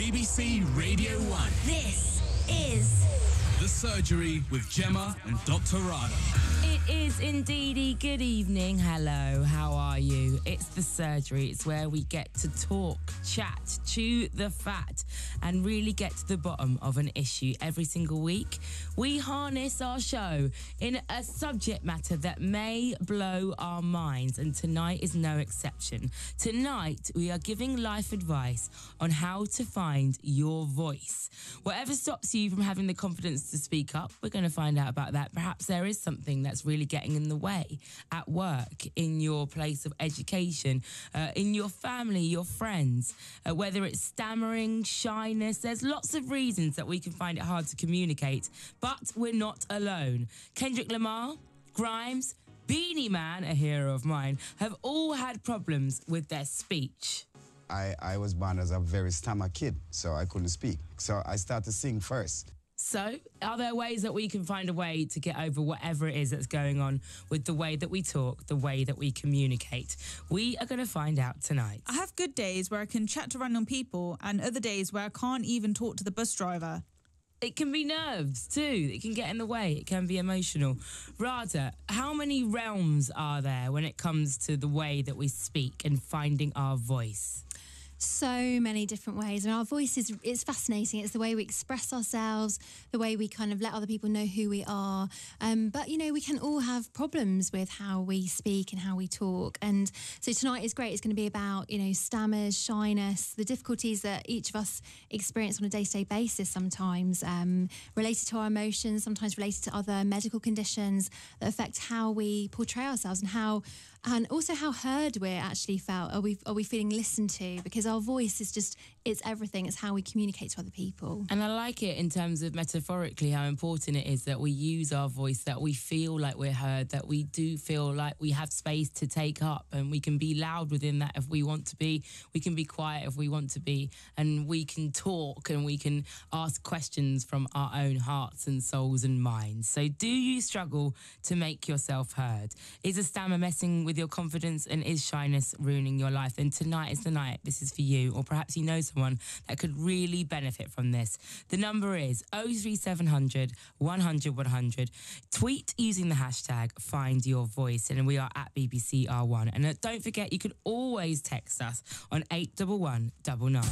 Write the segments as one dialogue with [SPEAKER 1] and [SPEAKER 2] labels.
[SPEAKER 1] BBC Radio 1.
[SPEAKER 2] This is
[SPEAKER 1] The Surgery with Gemma and Dr. Rada.
[SPEAKER 3] It is indeedy. Good evening. Hello, how are you? It's The Surgery. It's where we get to talk, chat, chew the fat, and really get to the bottom of an issue every single week. We harness our show in a subject matter that may blow our minds, and tonight is no exception. Tonight, we are giving life advice on how to find your voice. Whatever stops you from having the confidence to speak up, we're going to find out about that. Perhaps there is something that's really getting in the way at work, in your place of education, in your family, your friends, whether it's stammering, shyness. There's lots of reasons that we can find it hard to communicate, but we're not alone. Kendrick Lamar, Grimes, Beanie Man, a hero of mine, have all had problems with their speech.
[SPEAKER 4] I was born as a very stammer kid, so I couldn't speak. So I started to sing first.
[SPEAKER 3] So, are there ways that we can find a way to get over whatever it is that's going on with the way that we talk, the way that we communicate? We are going to find out tonight.
[SPEAKER 5] I have good days where I can chat to random people and other days where I can't even talk to the bus driver.
[SPEAKER 3] It can be nerves too. It can get in the way. It can be emotional. Rada, how many realms are there when it comes to the way that we speak and finding our voice?
[SPEAKER 6] So many different ways. I mean, our voice is fascinating. It's the way we express ourselves, the way we kind of let other people know who we are. But, you know, we can all have problems with how we speak and how we talk. And so tonight is great. It's going to be about, you know, stammers, shyness, the difficulties that each of us experience on a day-to-day basis sometimes, related to our emotions, sometimes related to other medical conditions that affect how we portray ourselves and also how heard we're actually felt. Are we feeling listened to? Because our voice is just, it's everything. It's how we communicate to other people.
[SPEAKER 3] And I like it in terms of metaphorically how important it is that we use our voice, that we feel like we're heard, that we do feel like we have space to take up, and we can be loud within that if we want to be. We can be quiet if we want to be, and we can talk and we can ask questions from our own hearts and souls and minds. So do you struggle to make yourself heard? Is a stammer messing with your confidence, and is shyness ruining your life? Then tonight is the night. This is for you, or perhaps you know someone that could really benefit from this. The number is 03700 100 100. Tweet using the hashtag Find Your Voice, and we are at BBC R1. And don't forget, you can always text us on 81199.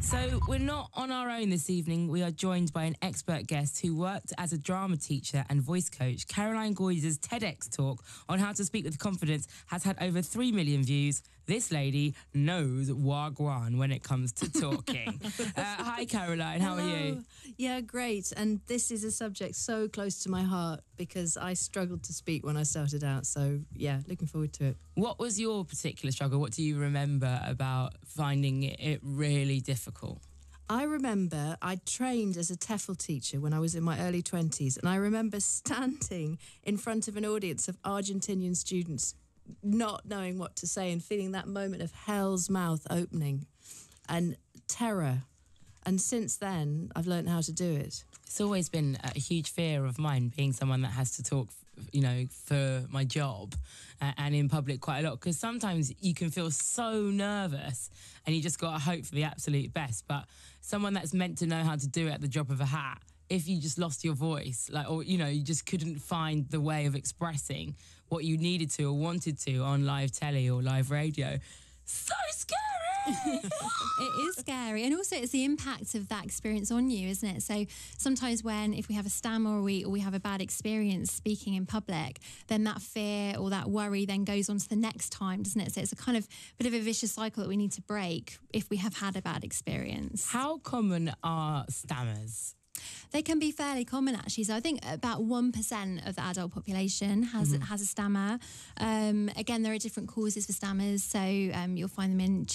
[SPEAKER 3] So we're not on our own this evening. We are joined by an expert guest who worked as a drama teacher and voice coach. Caroline Goyder's TEDx talk on how to speak with confidence has had over 3 million views. This lady knows wagwan when it comes to talking. Hi, Caroline. How are you?
[SPEAKER 7] Yeah, great. And this is a subject so close to my heart because I struggled to speak when I started out. So, yeah, looking forward to it.
[SPEAKER 3] What was your particular struggle? What do you remember about finding it really difficult?
[SPEAKER 7] I remember I trained as a TEFL teacher when I was in my early 20s. And I remember standing in front of an audience of Argentinian students not knowing what to say and feeling that moment of hell's mouth opening and terror. And since then, I've learned how to do it.
[SPEAKER 3] It's always been a huge fear of mine, being someone that has to talk, you know, for my job and in public quite a lot, because sometimes you can feel so nervous and you just got to hope for the absolute best. But someone that's meant to know how to do it at the drop of a hat, if you just lost your voice, like, or, you know, you just couldn't find the way of expressing what you needed to or wanted to on live telly or live radio. So scary!
[SPEAKER 6] It is scary. And also it's the impact of that experience on you, isn't it? So sometimes if we have a stammer or we have a bad experience speaking in public, then that fear or that worry then goes on to the next time, doesn't it? So it's a kind of bit of a vicious cycle that we need to break if we have had a bad experience.
[SPEAKER 3] How common are stammers?
[SPEAKER 6] They can be fairly common, actually. So I think about 1% of the adult population has a stammer. Again, there are different causes for stammers. So you'll find them in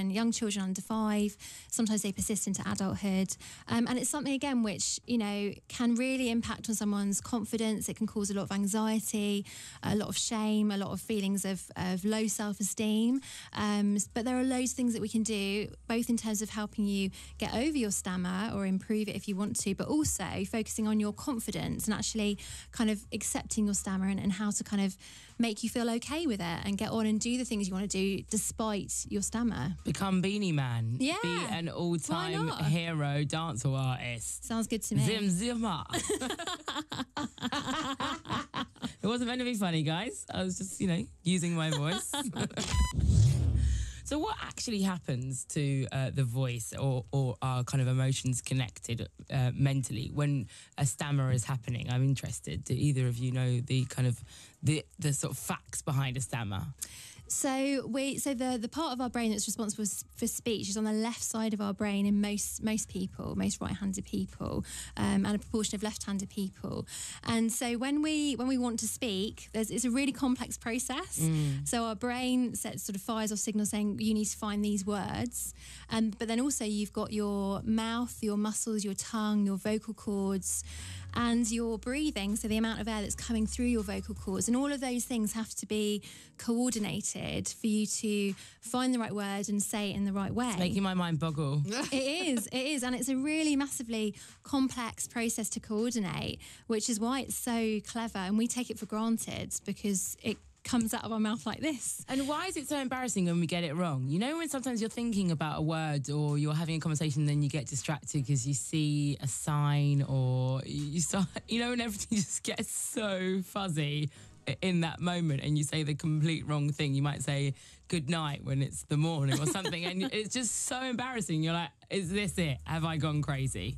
[SPEAKER 6] young children under 5. Sometimes they persist into adulthood. And it's something, again, which, you know, can really impact on someone's confidence. It can cause a lot of anxiety, a lot of shame, a lot of feelings of low self-esteem. But there are loads of things that we can do, both in terms of helping you get over your stammer or improve it if you want to, but but also focusing on your confidence and actually kind of accepting your stammer and how to kind of make you feel okay with it and get on and do the things you want to do despite your stammer.
[SPEAKER 3] Become Beanie Man.
[SPEAKER 6] Yeah.
[SPEAKER 3] Be an all-time
[SPEAKER 6] not?
[SPEAKER 3] hero dancehall artist.
[SPEAKER 6] Sounds good to me.
[SPEAKER 3] Zim Zimmer. It wasn't meant to be funny, guys. I was just, using my voice. So what actually happens to the voice or our kind of emotions connected mentally when a stammer is happening? I'm interested. Do either of you know the kind of the sort of facts behind a stammer?
[SPEAKER 6] So the part of our brain that's responsible for speech is on the left side of our brain in most people, most right-handed people, and a proportion of left-handed people. And so when we want to speak, it's a really complex process. So our brain sort of fires off signals saying you need to find these words, but then also you've got your mouth, your muscles, your tongue, your vocal cords, and your breathing, so the amount of air that's coming through your vocal cords. And all of those things have to be coordinated for you to find the right word and say it in the right way.
[SPEAKER 3] It's making my mind boggle.
[SPEAKER 6] It is. And it's a really massively complex process to coordinate, which is why it's so clever. And we take it for granted because it comes out of our mouth like this.
[SPEAKER 3] And why is it so embarrassing when we get it wrong? You know, when sometimes you're thinking about a word or you're having a conversation and then you get distracted because you see a sign or you start, and everything just gets so fuzzy in that moment and you say the complete wrong thing. You might say good night when it's the morning or something and it's just so embarrassing. You're like, is this it? Have I gone crazy?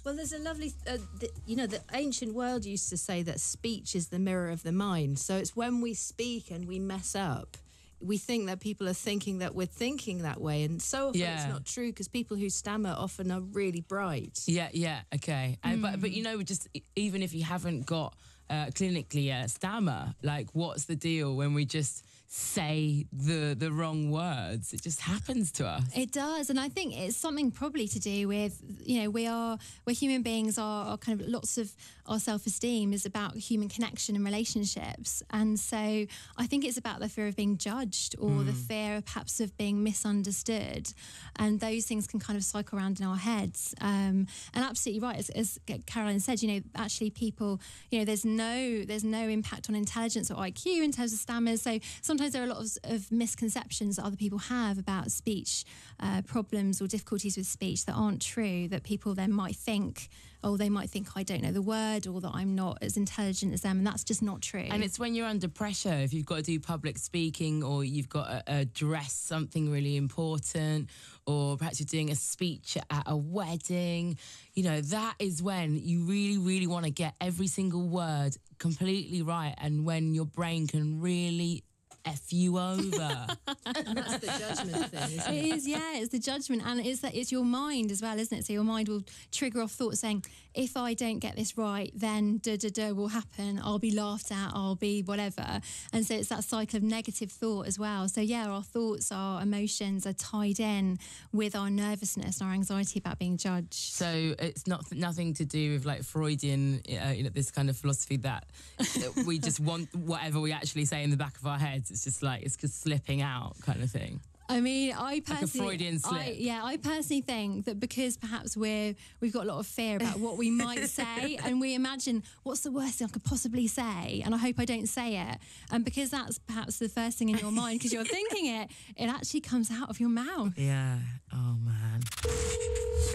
[SPEAKER 7] Well, there's a lovely, the ancient world used to say that speech is the mirror of the mind. So it's when we speak and we mess up, we think that people are thinking that we're thinking that way. And so often it's not true because people who stammer often are really bright.
[SPEAKER 3] Yeah, okay. But just even if you haven't got clinically a stammer, like what's the deal when we just say the wrong words? It just happens to us.
[SPEAKER 6] It does, and I think it's something probably to do with we're human beings. Are kind of lots of our self-esteem is about human connection and relationships, and so I think it's about the fear of being judged or the fear perhaps of being misunderstood, and those things can kind of cycle around in our heads. And absolutely right, as Caroline said, actually people, there's no impact on intelligence or IQ in terms of stammers. So sometimes there are a lot of misconceptions that other people have about speech problems or difficulties with speech that aren't true, that people then might think, they might think I don't know the word or that I'm not as intelligent as them, and that's just not true.
[SPEAKER 3] And it's when you're under pressure, if you've got to do public speaking or you've got to address something really important, or perhaps you're doing a speech at a wedding, that is when you really, really want to get every single word completely right, and when your brain can really F you over.
[SPEAKER 7] That's the judgment thing, isn't it?
[SPEAKER 6] It is, yeah, it's the judgment, and it's your mind as well, isn't it? So your mind will trigger off thoughts saying, if I don't get this right, then will happen. I'll be laughed at, I'll be whatever. And so it's that cycle of negative thought as well. So yeah, our thoughts, our emotions are tied in with our nervousness and our anxiety about being judged. So
[SPEAKER 3] it's nothing to do with like Freudian, this kind of philosophy that we just want whatever we actually say in the back of our heads. It's just like, it's just slipping out kind of thing.
[SPEAKER 6] I mean, I personally,
[SPEAKER 3] like a Freudian slip.
[SPEAKER 6] I personally think that because perhaps we've got a lot of fear about what we might say, and we imagine what's the worst thing I could possibly say, and I hope I don't say it. And because that's perhaps the first thing in your mind, because you're thinking it actually comes out of your mouth.
[SPEAKER 3] Yeah. Oh man.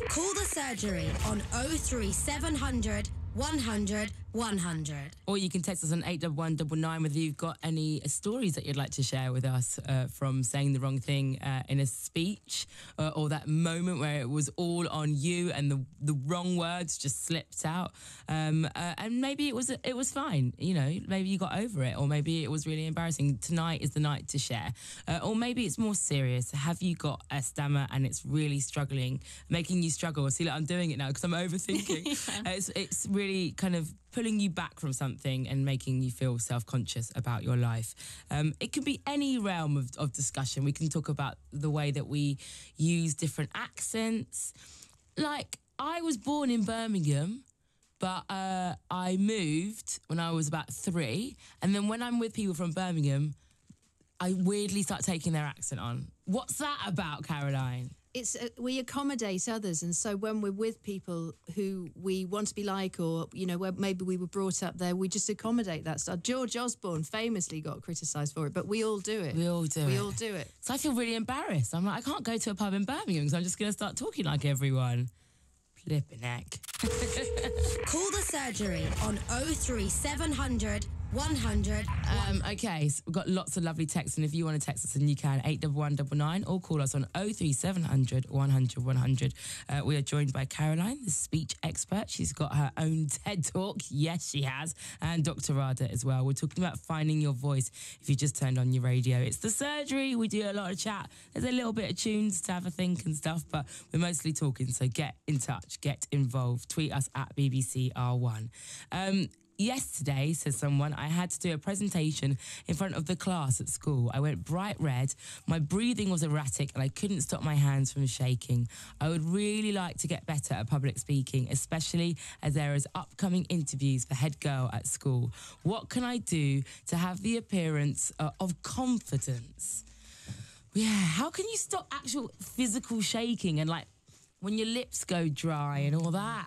[SPEAKER 2] Call the surgery on 03700 100 100.
[SPEAKER 3] Or you can text us on 81199 whether you've got any stories that you'd like to share with us from saying the wrong thing in a speech, or that moment where it was all on you and the wrong words just slipped out. And maybe it was fine, maybe you got over it, or maybe it was really embarrassing. Tonight is the night to share. Or maybe it's more serious. Have you got a stammer and it's really making you struggle? See, I'm doing it now because I'm overthinking. It's really kind of pulling you back from something and making you feel self-conscious about your life. It can be any realm of discussion. We can talk about the way that we use different accents. Like, I was born in Birmingham, but I moved when I was about 3. And then when I'm with people from Birmingham, I weirdly start taking their accent on. What's that about, Caroline?
[SPEAKER 7] it's we accommodate others, and so when we're with people who we want to be like, or where maybe we were brought up there, we just accommodate that stuff. George Osborne famously got criticised for it, but we all do it.
[SPEAKER 3] We all do
[SPEAKER 7] it.
[SPEAKER 3] So I feel really embarrassed. I'm like, I can't go to a pub in Birmingham because I'm just going to start talking like everyone. Flipping heck.
[SPEAKER 2] Call the surgery on 03700 100.
[SPEAKER 3] Okay, so we've got lots of lovely texts, and if you want to text us, then you can 81199 or call us on 03700 100 100. We are joined by Caroline, the speech expert. She's got her own TED Talk. Yes, she has. And Dr. Rada as well. We're talking about finding your voice if you just turned on your radio. It's the surgery. We do a lot of chat. There's a little bit of tunes to have a think and stuff, but we're mostly talking. So get in touch, get involved. Tweet us at BBC R1. Yesterday, says someone, I had to do a presentation in front of the class at school. I went bright red, my breathing was erratic, and I couldn't stop my hands from shaking. I would really like to get better at public speaking, especially as there is upcoming interviews for head girl at school. What can I do to have the appearance of confidence? Yeah, how can you stop actual physical shaking and when your lips go dry and all that?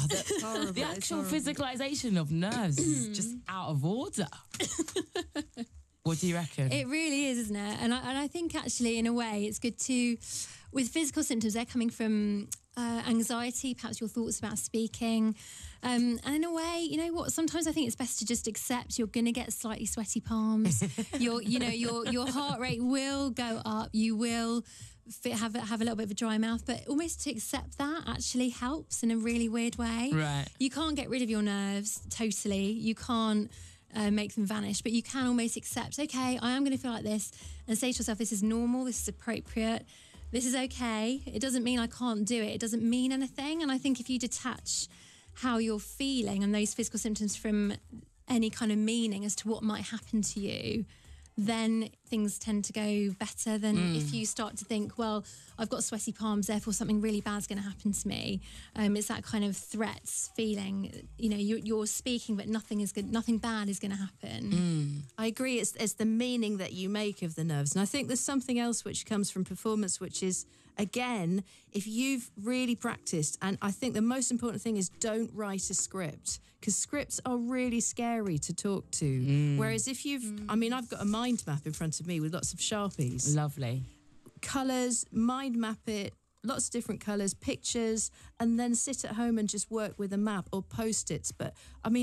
[SPEAKER 3] That's horrible. The actual physicalisation of nerves is just out of order. What do you reckon?
[SPEAKER 6] It really is, isn't it? And I think actually, in a way, it's good to, with physical symptoms, they're coming from anxiety, perhaps your thoughts about speaking. And in a way, you know what? Sometimes I think it's best to just accept you're going to get slightly sweaty palms. Your heart rate will go up. You will have a little bit of a dry mouth, but almost to accept that actually helps in a really weird way.
[SPEAKER 3] Right.
[SPEAKER 6] You can't get rid of your nerves totally. You can't make them vanish, but you can almost accept, okay, I am going to feel like this, and say to yourself, this is normal, this is appropriate, this is okay. It doesn't mean I can't do it. It doesn't mean anything. And I think if you detach how you're feeling and those physical symptoms from any kind of meaning as to what might happen to you, then things tend to go better than if you start to think, well, I've got sweaty palms, therefore something really bad's going to happen to me. It's that kind of threats feeling. You're speaking, but nothing bad is going to happen.
[SPEAKER 7] I agree. It's the meaning that you make of the nerves. And I think there's something else which comes from performance, which is, again, if you've really practiced, and I think the most important thing is don't write a script, because scripts are really scary to talk to. Whereas if I've got a mind map in front of me with lots of Sharpies.
[SPEAKER 3] Lovely.
[SPEAKER 7] Colours, mind map it, lots of different colours, pictures, and then sit at home and just work with a map or Post-its. But,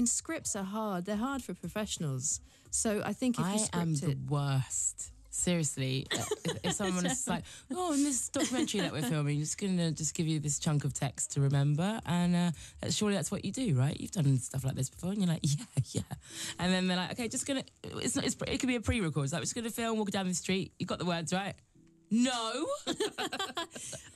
[SPEAKER 7] scripts are hard. They're hard for professionals. So I think if you script
[SPEAKER 3] I am
[SPEAKER 7] it...
[SPEAKER 3] the worst. Seriously, if someone is like, in this documentary that we're filming, just going to give you this chunk of text to remember, and surely that's what you do, right? You've done stuff like this before, and you're like, yeah. And then they're like, okay, it could be a pre-record. It's like, we're just going to film, walk down the street. You got the words, right? No.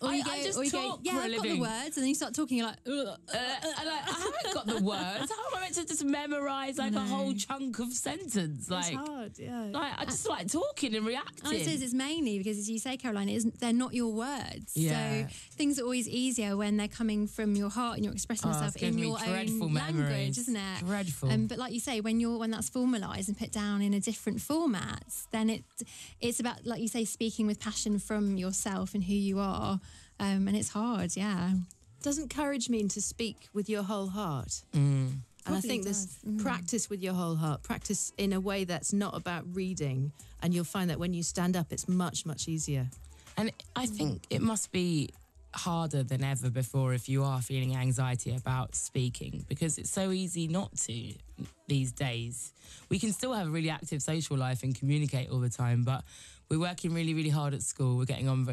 [SPEAKER 3] I just talk
[SPEAKER 6] yeah,
[SPEAKER 3] for a
[SPEAKER 6] I've got
[SPEAKER 3] living.
[SPEAKER 6] the words, and then you start talking, you're like,
[SPEAKER 3] I haven't got the words. How am I meant to just memorise a whole chunk of sentence?
[SPEAKER 7] It's hard, yeah.
[SPEAKER 3] I just like talking and reacting.
[SPEAKER 6] I suppose it's mainly because, as you say, Caroline, they're not your words.
[SPEAKER 3] Yeah.
[SPEAKER 6] So things are always easier when they're coming from your heart and you're expressing yourself in your own language, isn't it?
[SPEAKER 3] Dreadful.
[SPEAKER 6] But like you say, when that's formalised and put down in a different format, then it's about, like you say, speaking with passion from yourself and who you are, and it's hard.
[SPEAKER 7] Doesn't encourage me to speak with your whole heart. And I think there's practice with your whole heart, practice in a way that's not about reading, and you'll find that when you stand up it's much, much easier.
[SPEAKER 3] And I think it must be harder than ever before if you are feeling anxiety about speaking, because it's so easy not to these days. We can still have a really active social life and communicate all the time, but we're working really, really hard at school. We're getting on,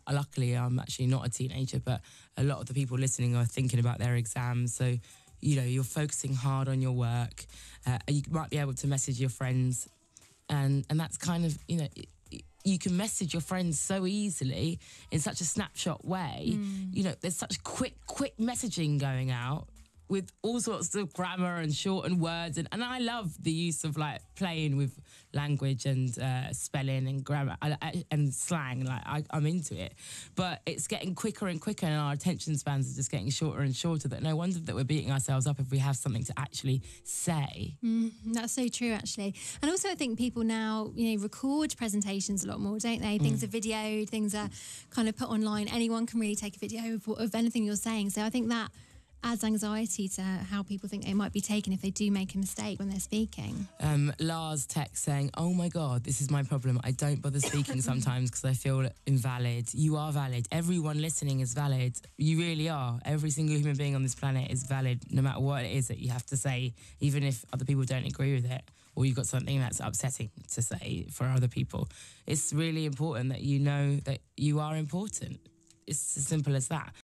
[SPEAKER 3] luckily I'm actually not a teenager, but a lot of the people listening are thinking about their exams. So, you're focusing hard on your work. You might be able to message your friends, and that's kind of, you can message your friends so easily in such a snapshot way. There's such quick messaging going out, with all sorts of grammar and shortened words. And I love the use of like playing with language and spelling and grammar and slang. Like I'm into it. But it's getting quicker and quicker, and our attention spans are just getting shorter and shorter, that no wonder that we're beating ourselves up if we have something to actually say.
[SPEAKER 6] That's so true, actually. And also I think people now, record presentations a lot more, don't they? Things are videoed, things are kind of put online. Anyone can really take a video of anything you're saying. So I think that adds anxiety to how people think they might be taken if they do make a mistake when they're speaking.
[SPEAKER 3] Lars text saying, oh my God, this is my problem. I don't bother speaking sometimes because I feel invalid. You are valid. Everyone listening is valid. You really are. Every single human being on this planet is valid, no matter what it is that you have to say, even if other people don't agree with it, or you've got something that's upsetting to say for other people. It's really important that you know that you are important. It's as simple as that.